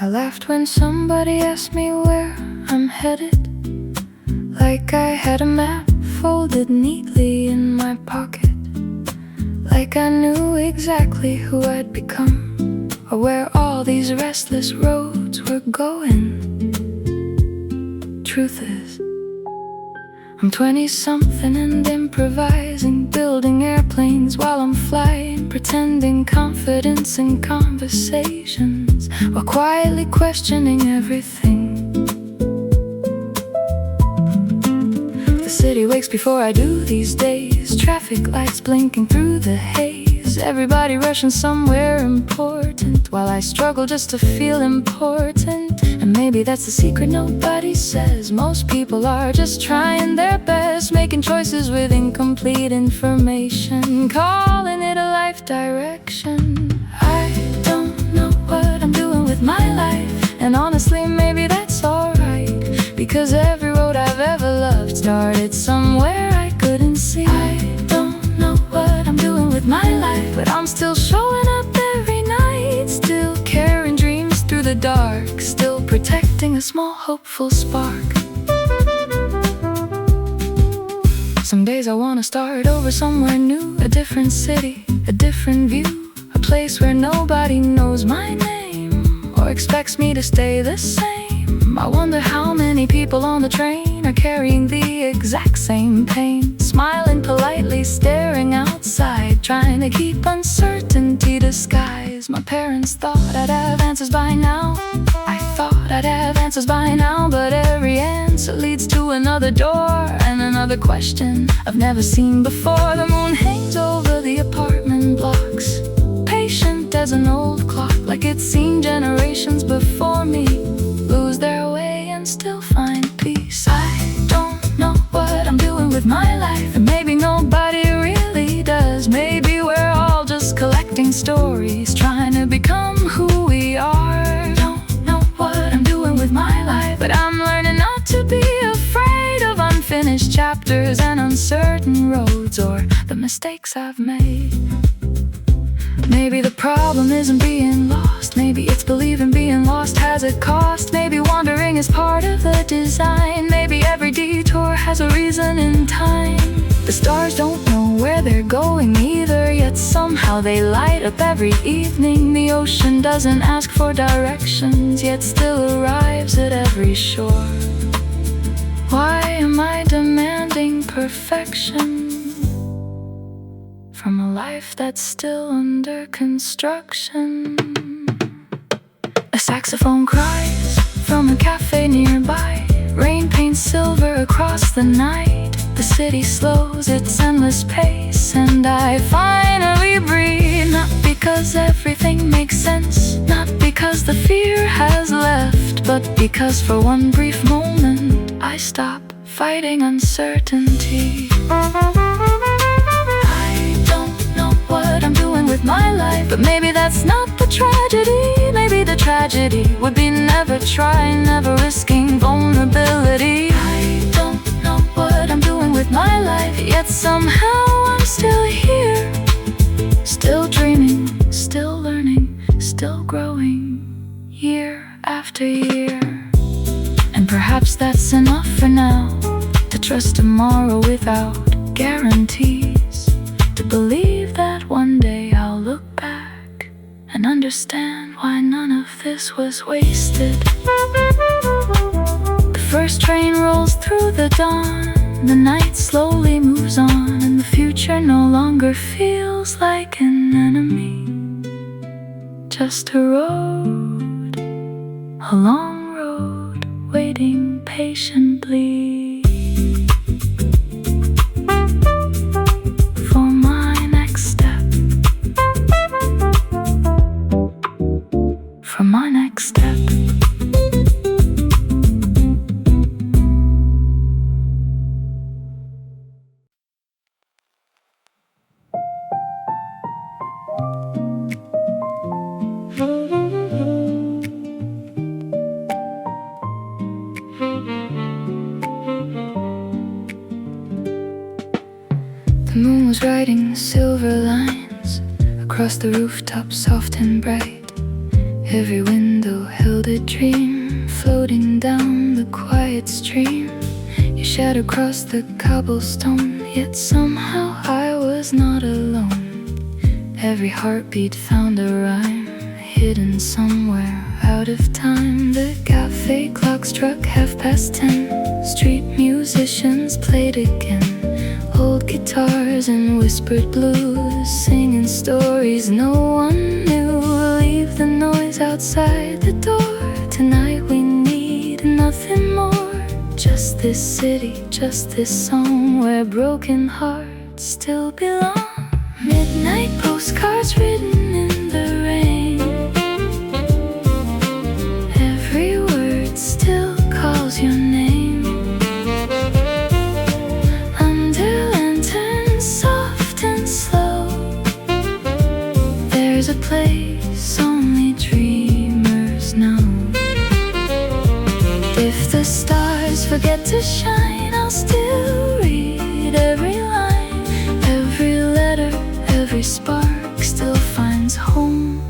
I laughed when somebody asked me where I'm headed, like I had a map folded neatly in my pocket, like I knew exactly who I'd become, or where all these restless roads were going. Truth is, I'm 20-something and improvising, building airplanes while I'm flying, pretending confidence in conversations, while quietly questioning everything. The city wakes before I do these days, traffic lights blinking through the haze, everybody rushing somewhere important, while I struggle just to feel important. And maybe that's the secret nobody says. Most people are just trying their best, making choices with incomplete information, calling it a life direction. I don't know what I'm doing with my life, and honestly maybe that's alright, because every road I've ever loved started somewhere I couldn't see. I don't know what I'm doing with my life, but I'm still showing up every night, still carrying dreams through the dark, still protecting a small hopeful spark. Some days I wanna start over somewhere new, a different city, a different view, a place where nobody knows my name or expects me to stay the same. I wonder how many people on the train are carrying the exact same pain, smiling politely, staring outside, trying to keep uncertainty disguised. My parents thought I'd have answers by now, I thought I'd have answers by now, but every answer leads to another door and another question I've never seen before. The moon hangs over the apartment blocks, patient as an old clock, like it's seen generations before me lose their way and still find peace. I don't know what I'm doing with my life, and maybe nobody really does. Maybe we're all just collecting stories, trying to become who we are. Don't know what I'm doing with my life, but I'm learning not to be afraid of unfinished chapters and uncertain roads, or the mistakes I've made. Maybe the problem isn't being lost, maybe it's believing being lost has a cost. Maybe wandering is part of the design, maybe every detour has a reason in time. The stars don't know where they're going either, yet somehow they light up every evening. The ocean doesn't ask for directions, yet still arrives at every shore. Why am I demanding perfection from a life that's still under construction? A saxophone cries from a cafe nearby, rain paints silver across the night. The city slows its endless pace, and I finally breathe. Not because everything makes sense, not because the fear has left, but because for one brief moment I stop fighting uncertainty. What I'm doing with my life, but maybe that's not the tragedy. Maybe the tragedy would be never trying, never risking vulnerability. I don't know what I'm doing with my life, yet somehow I'm still here, still dreaming, still learning, still growing, year after year. And perhaps that's enough for now, to trust tomorrow without guarantees, to believe that one day I'll look back and understand why none of this was wasted. The first train rolls through the dawn, the night slowly moves on, and the future no longer feels like an enemy. Just a road, a long road, waiting patiently. For my next step. The moon was writing silver lines across the rooftop, soft and bright. Every window held a dream, floating down the quiet stream. You shadow crossed the cobblestone, yet somehow I was not alone. Every heartbeat found a rhyme, hidden somewhere out of time. The cafe clock struck 10:30. Street musicians played again, old guitars and whispered blues, singing stories no one knew. Leave the noise outside the door. Tonight we need nothing more. Just this city, just this song, where broken hearts still belong. Midnight postcards written in the rain. Every word still calls your name. Under lanterns, soft and slow, there's a place only dreamers know. If the stars forget to shine, I'll still read every line. Every letter, every spark still finds home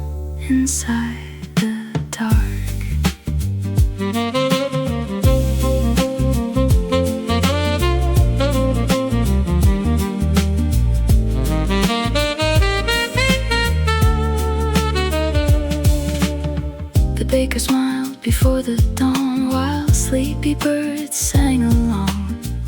inside the dark. The baker smiled before the dawn, while sleepy birds sang along.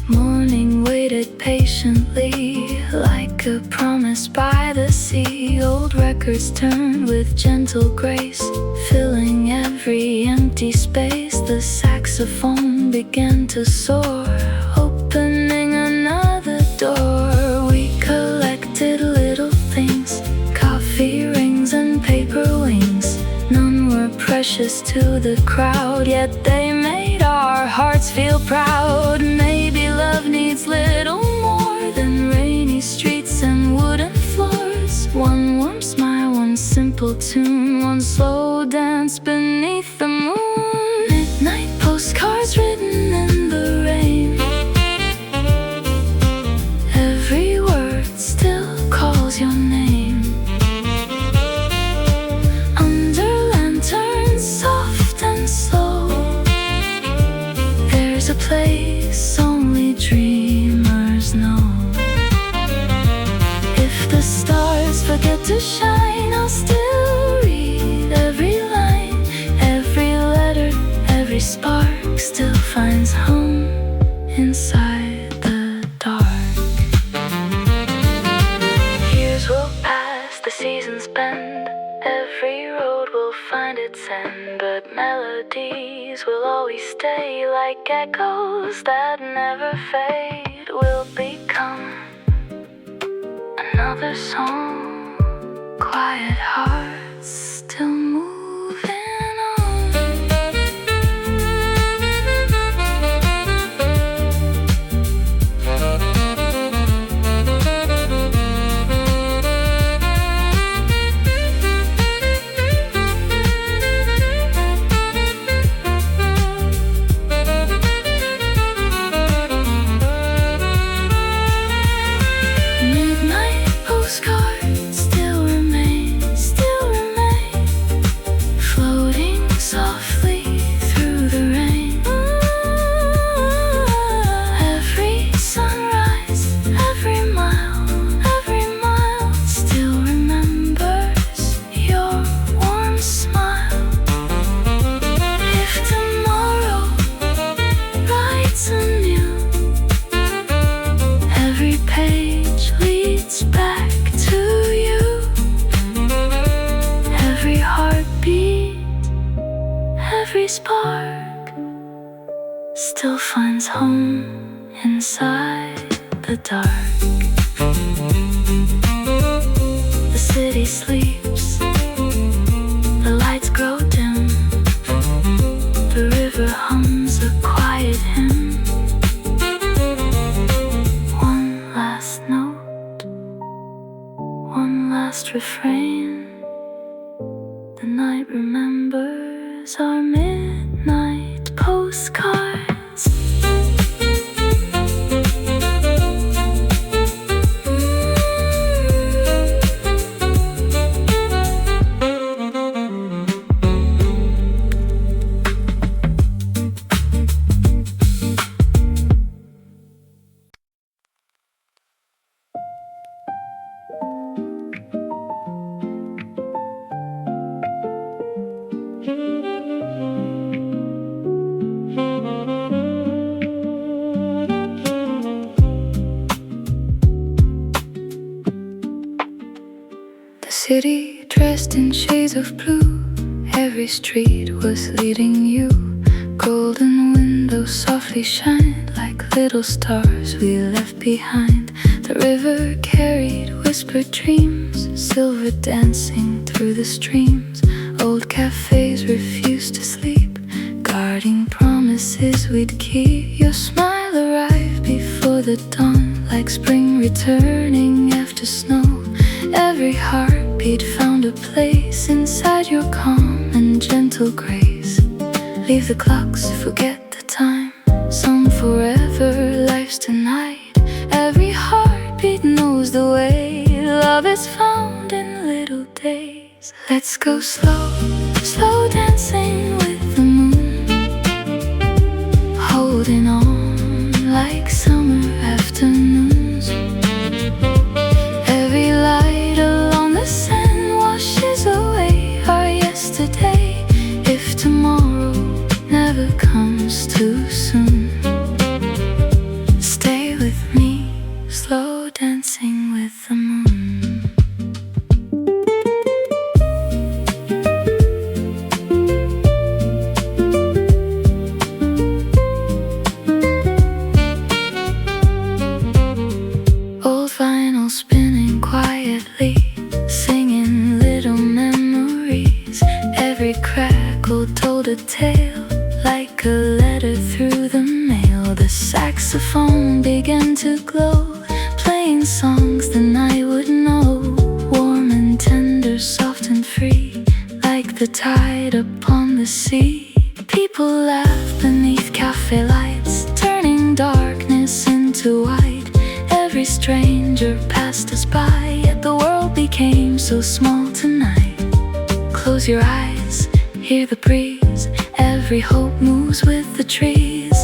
Morning waited patiently, like a promise by the sea. Old records turned with gentle grace, filling every empty space. The saxophone began to soar, opening another door. We collected little things, coffee rings and paper wings. None were precious to the crowd, yet they made our hearts feel proud. Maybe love needs little more than rainy streets and wooden floors. One warm smile, one simple tune, one slow dance beneath the moon. Midnight postcards written in the rain. Every word still calls your name. Under lanterns, soft and slow, there's a place only dreamers know. If the stars forget to shine, I'll still read every line. Every letter, every spark still finds home inside the dark. Years will pass, the seasons bend, every road will find its end, but melodies will always stay, like echoes that never fade. Will become another song, quiet hearts still moving on. Midnight postcards still remain, floating softly through the rain. Every sunrise, every mile still remembers your warm smile. If tomorrow writes anew, every page leads back to you. Every heartbeat, every spark still finds home inside the dark. The city sleeps, the lights grow dim, the river hums a quiet hymn. One last note, one last refrain. The night remembers our midnight postcards. dressed in shades of blue. Every street was leading you. Golden windows softly shine like little stars we left behind. The river carried whispered dreams, silver dancing through the streams. Old cafés refused to sleep, guarding promises we'd keep. Your smile arrived before the dawn, like spring returning after snow. Every heartbeat found a place inside your calm and gentle grace. Leave the clocks, forget the time, song forever, life's tonight. Every heartbeat knows the way, love is found in little days. Let's go slow, slow dancing with the moon, holding on like summer afternoons. Every light along the sand washes away our yesterday. If tomorrow never comes too soon, stay with me, slow dancing with the moon. Old vinyl spinning quietly, singing little memories. Every crackle told a tale, like a letter through the mail. The saxophone began to glow, playing songs the night would know. Warm and tender, soft and free, like the tide upon the sea. People laughed beneath cafe lights, turning darkness into white. Every stranger passed us by, yet the world became so small tonight. Close your eyes, hear the breeze, every hope moves with the trees.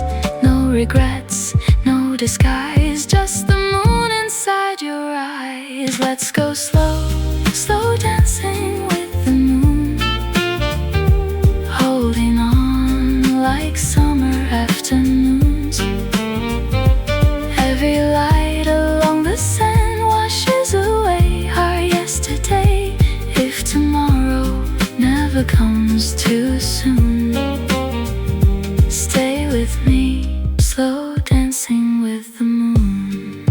No regrets, no disguise, just the moon inside your eyes. Let's go slow, slow dancing with the moon, holding on like summer afternoons. Every light along the sand washes away our yesterday. If tomorrow never comes too soon, stay with me, slow dancing with the moon.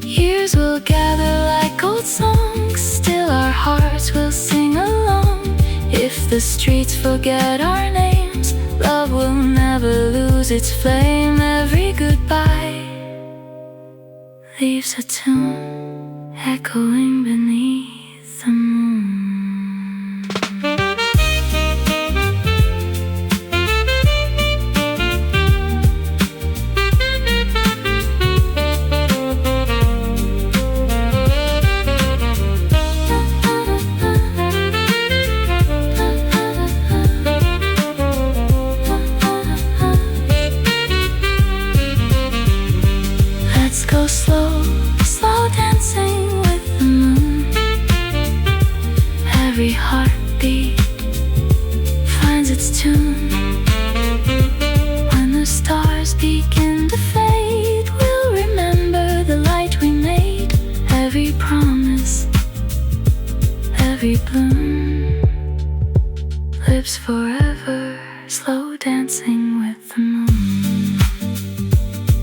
Years will gather like old songs, still our hearts will sing along. If the streets forget our names, love will never lose its flame. Every goodbye leaves a tune echoing beneath the moon. Let's go slow, slow dancing with the moon. Every heartbeat finds its tune. When the stars begin to fade, we'll remember the light we made. Every promise, every bloom lives forever, slow dancing with the moon.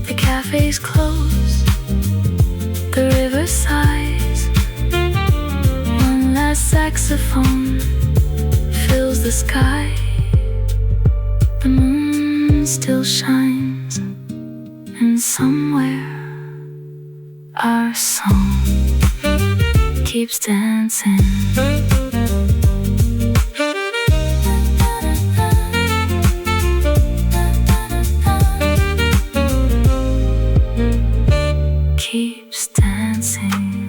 The cafes close, the river sighs. One last saxophone fills the sky. The moon still shines, and somewhere our song keeps dancing. Keeps dancing.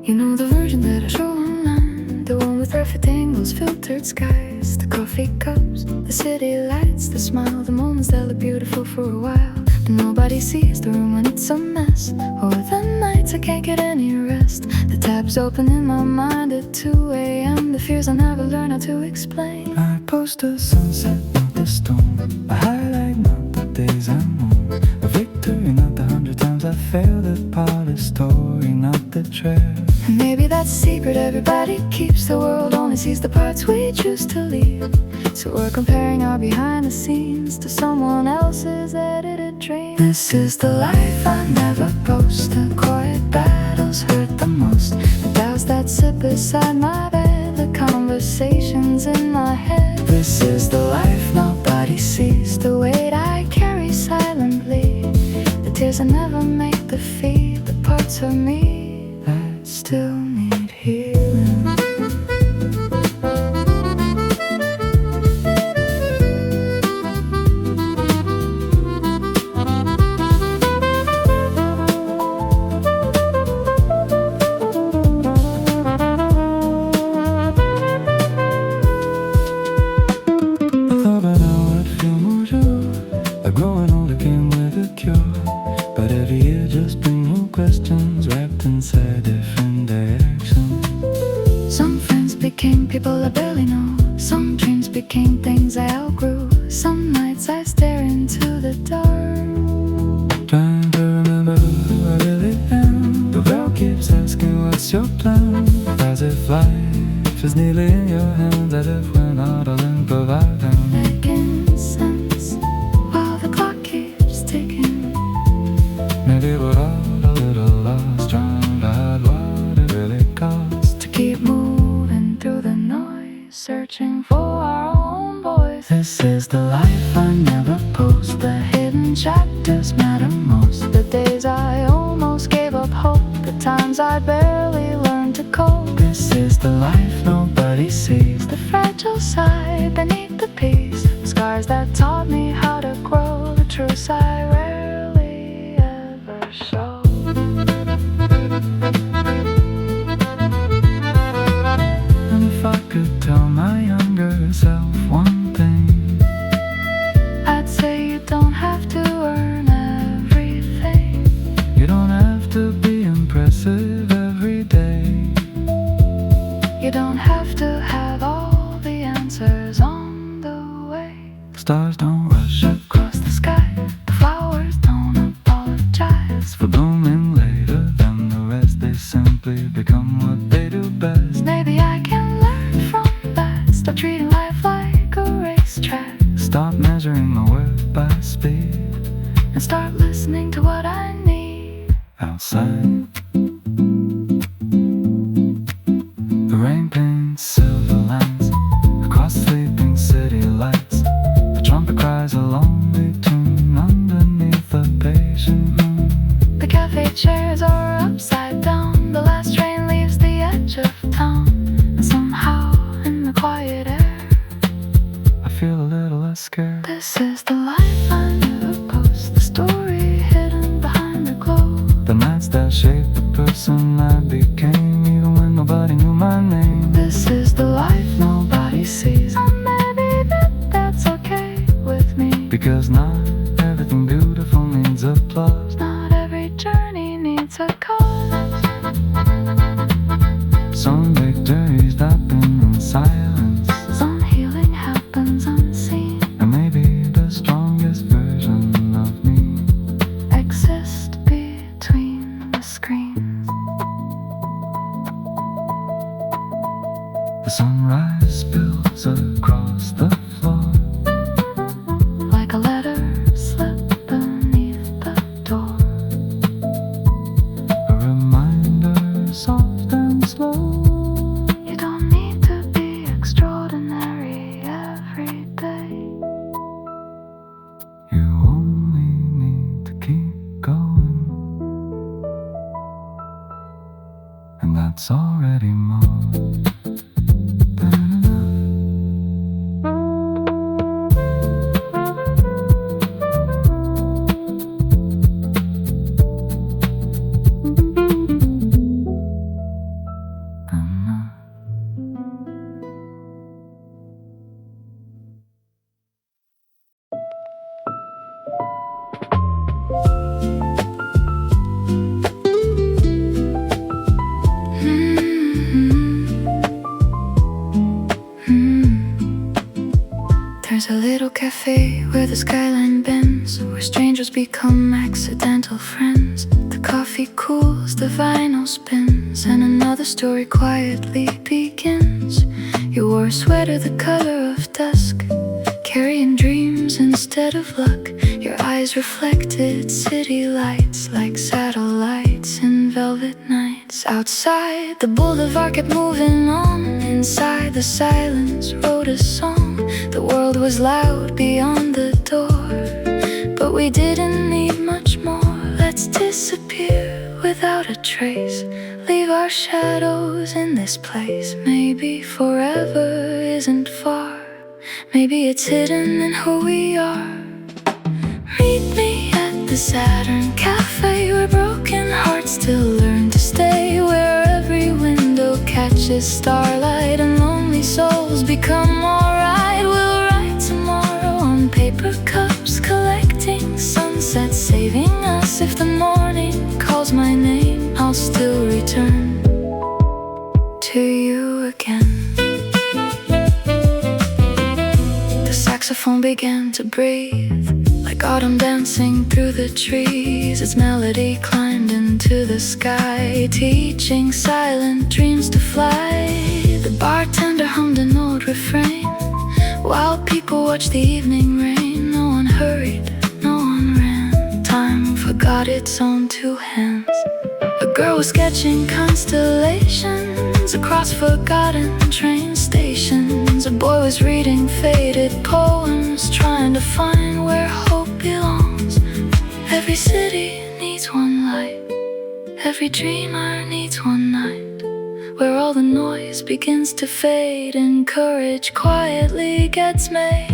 You know the version that I show online, the one with rectangles, filtered skies, the coffee cups, the city lights, the smile, the moments that look beautiful for a while. but nobody sees the room when it's a mess, or the nights I can't get any rest. The tabs open in my mind at 2 a.m. The fears I never learn how to explain. I post a sunset, not the storm. A highlight, not the days I'm on. A victory, not the 100 times I failed at part of story, not the trail. And maybe that's a secret everybody keeps. The world only sees the parts we choose to leave. So we're comparing our behind the scenes to someone else's edited dream. This is the life I never post. The quiet battles hurt the most. The doubts that sit beside my bed. The conversations in my head. This is the life nobody sees. The weight I carry silently. The tears I never make the feed. The parts of me that still need healing. Growing older came with a cure, but every year just bring new questions wrapped inside different directions. Some friends became people I barely know. Some dreams became things I outgrew. Some nights I stare into the dark, Trying to remember who I really am. The bell keeps asking what's your plan, as if life is nearly in your hands, as if we're not all improvising. making sense while the clock keeps ticking. Maybe we're all a little lost, trying to hide what it really costs. To keep moving through the noise, searching for our own voice. This is the life I never post. The hidden chapters matter most. The days I almost gave up hope. The times I barely learned to cope. This is the life nobody sees. The fragile side beneath the peace. The scars that taught me how to grow. The truths I rarely ever show. And if I could tell my younger self one thing, I'd say you don't have to earn everything. you don't have to be impressive every day. You don't have to have all the answers on the way. Stars don't rush Across the sky, the flowers don't apologize. for blooming later than the rest. They simply become what they do best. Maybe I can learn from that. Stop treating life like a racetrack, Stop measuring my worth by speed and start listening to what I need. outside. The rain paints silver lines across sleeping city lights. The trumpet cries a lonely tune underneath the patient moon. The cafe chairs are upside down. The last train leaves the edge of town. And somehow, in the quiet air, I feel a little less scared. this is the life I never post. The story hidden behind the glow. The nights that shaped the person I became, even when nobody knew my name. This is the life nobody sees. And maybe that's okay with me. Because not everything beautiful needs applause. Not every journey needs a cause. Some victories happen in silence, Some healing happens unseen. and maybe the strongest version of me Exist between the screens. The sunrise spills across the floor, Like a letter slipped beneath the door. a reminder soft and slow. You don't need to be extraordinary every day. You only need to keep going, and that's already more than enough. skyline bends, where strangers become accidental friends. The coffee cools, the vinyl spins, and another story quietly begins. You wore a sweater the color of dusk, carrying dreams instead of luck. Your eyes reflected city lights like satellites in velvet nights. Outside, the boulevard kept moving on. Inside, the silence wrote a song. The world was loud beyond the door, but we didn't need much more. Let's disappear without a trace, leave our shadows in this place. Maybe forever isn't far, maybe it's hidden in who we are. Meet me at the Saturn Cafe, where broken hearts still learn to stay, where every window catches starlight and lonely souls become alright. We'll write tomorrow on paper cups, collecting sunsets, saving us. If the morning calls my name, I'll still return to you again. The saxophone began to breathe, like autumn dancing through the trees. Its melody climbed into the sky, teaching silent dreams to fly. The bartender hummed an old refrain, while people watched the evening rain. No one hurried, no one ran, time forgot its own two hands. A girl was sketching constellations across forgotten train stations. A boy was reading faded poems, trying to find where hope belongs. Every city needs one light, every dreamer needs one night, where all the noise begins to fade and courage quietly gets made.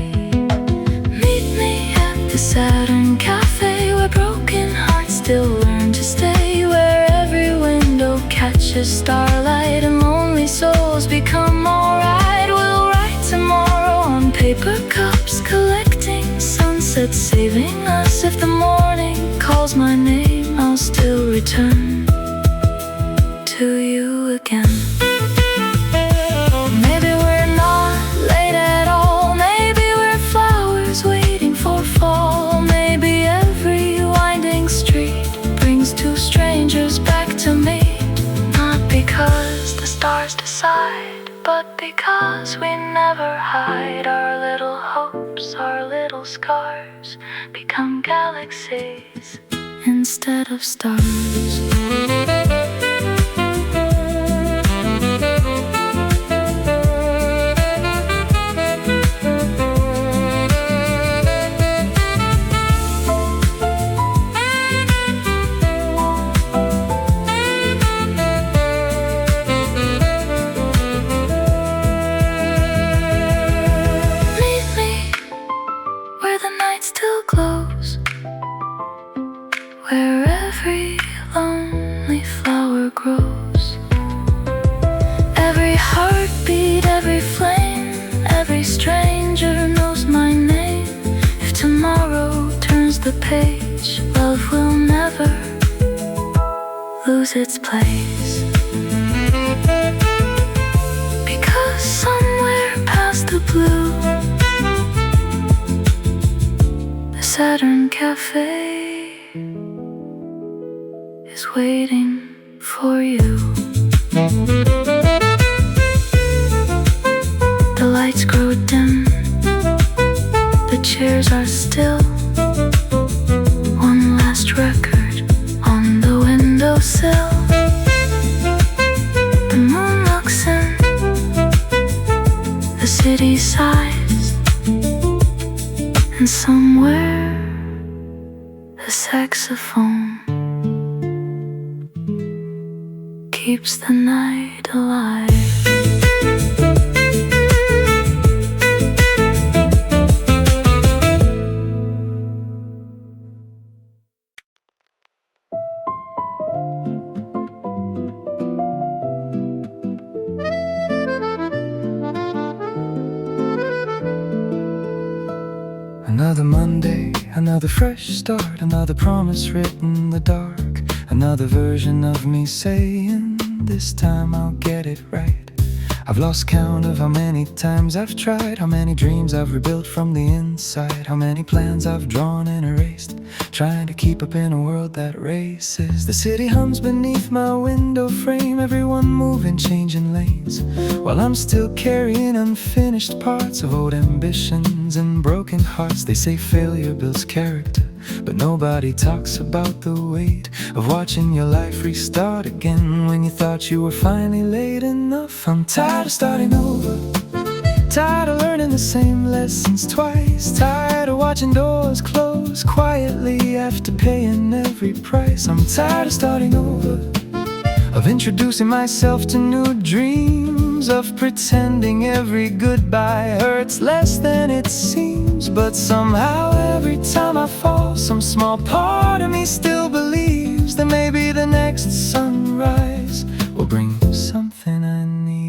Meet me at the Saturn Cafe, where broken hearts still learn to stay, where every window catches starlight and lonely souls become alright. We'll write tomorrow on paper cups, collecting sunsets, saving us. If the morning calls my name, I'll still return to you again. Maybe we're not late at all, maybe we're flowers waiting for fall. Maybe every winding street brings two strangers back to meet, not because the stars decide, but because we never hide. Our little hopes, our little scars become galaxies instead of stars. Still glows, where every lonely flower grows. Every heartbeat, every flame, every stranger knows my name. If tomorrow turns the page, love will never lose its place. Because somewhere past the blue, Saturn Cafe is waiting for you. The lights grow dim, the chairs are still. One last record on the windowsill. The moon looks in, the city sighs, and somewhere the saxophone keeps the night alive. Another Monday, another fresh start, another promise written in the dark, another version of me saying, this time I'll get it right. I've lost count of how many times I've tried, how many dreams I've rebuilt from the inside, how many plans I've drawn and erased, trying to keep up in a world that races. The city hums beneath my window frame, everyone moving, changing lanes, while I'm still carrying unfinished parts of old ambitions and broken hearts. They say failure builds character, but nobody talks about the weight of watching your life restart again when you thought you were finally late enough. I'm tired of starting over, tired of learning the same lessons twice, tired of watching doors close quietly after paying every price. I'm tired of starting over, of introducing myself to new dreams, of pretending every goodbye hurts less than it seems. But somehow every time I fall, some small part of me still believes that maybe the next sunrise will bring something I need.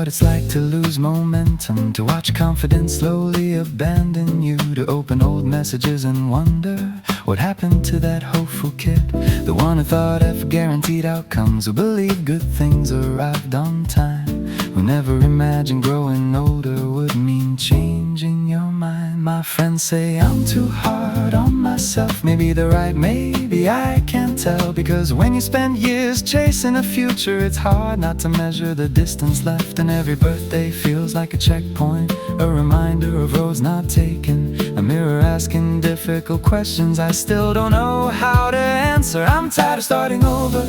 It's like to lose momentum, to watch confidence slowly abandon you, to open old messages and wonder what happened to that hopeful kid, the one who thought if guaranteed outcomes, who believed good things arrived on time, who never imagined growing older would mean changing your mind. My friends say I'm too hard on myself, maybe they're right, maybe I can't tell, because when you spend years chasing a future, it's hard not to measure the distance left, and every birthday feels like a checkpoint, a reminder of roads not taken, a mirror asking difficult questions I still don't know how to answer. I'm tired of starting over,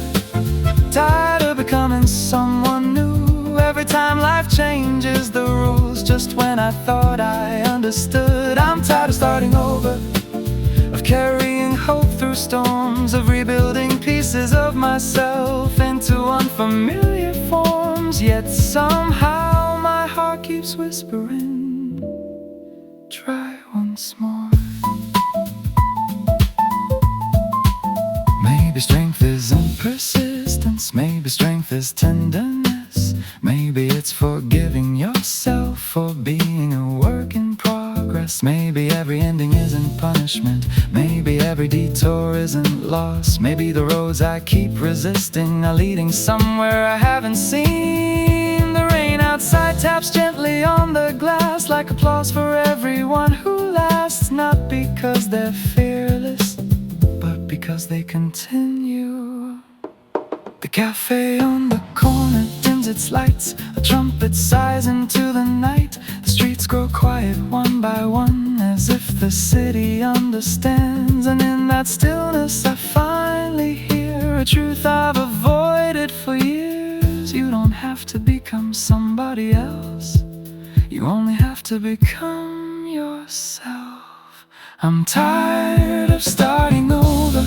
tired of becoming someone new, every time life changes the rules just when I thought I understood. I'm tired of starting over, of carrying hope through storms, of rebuilding pieces of myself into unfamiliar forms. Yet somehow my heart keeps whispering, try once more. Maybe strength isn't persistence, maybe strength is tenderness, maybe it's forgiving yourself for being a work in progress. Maybe every ending isn't punishment, maybe every detour isn't loss, maybe the roads I keep resisting are leading somewhere I haven't seen. The rain outside taps gently on the glass like applause for everyone who lasts, not because they're fearless, but because they continue. The cafe on the corner dims its lights, a trumpet sighs into the night, the streets grow quiet one by one as if the city understands, and in that stillness I finally hear a truth I've avoided for years. You don't have to become somebody else, you only have to become yourself. I'm tired of starting over,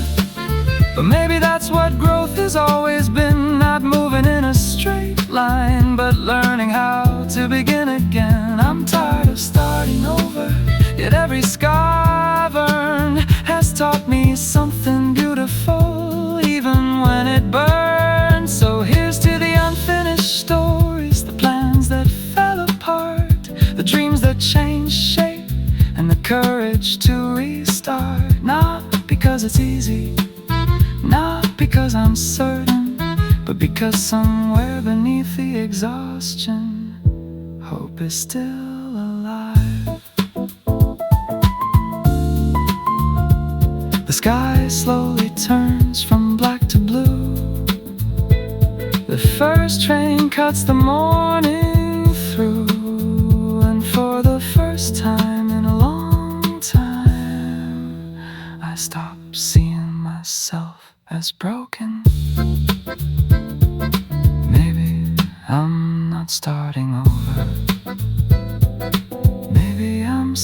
but maybe that's what growth has always been, not moving in a straight line, but learning how to begin again. I'm tired of starting over, yet every scar I've earned has taught me something beautiful, even when it burns. So here's to the unfinished stories, the plans that fell apart, the dreams that changed shape, and the courage to restart. Not because it's easy, not because I'm certain, but because somewhere beneath the exhaustion, hope is still alive. The sky slowly turns from black to blue, the first train cuts the morning through, and for the first time in a long time, I stop seeing myself as broken. Maybe I'm not starting over, maybe I'm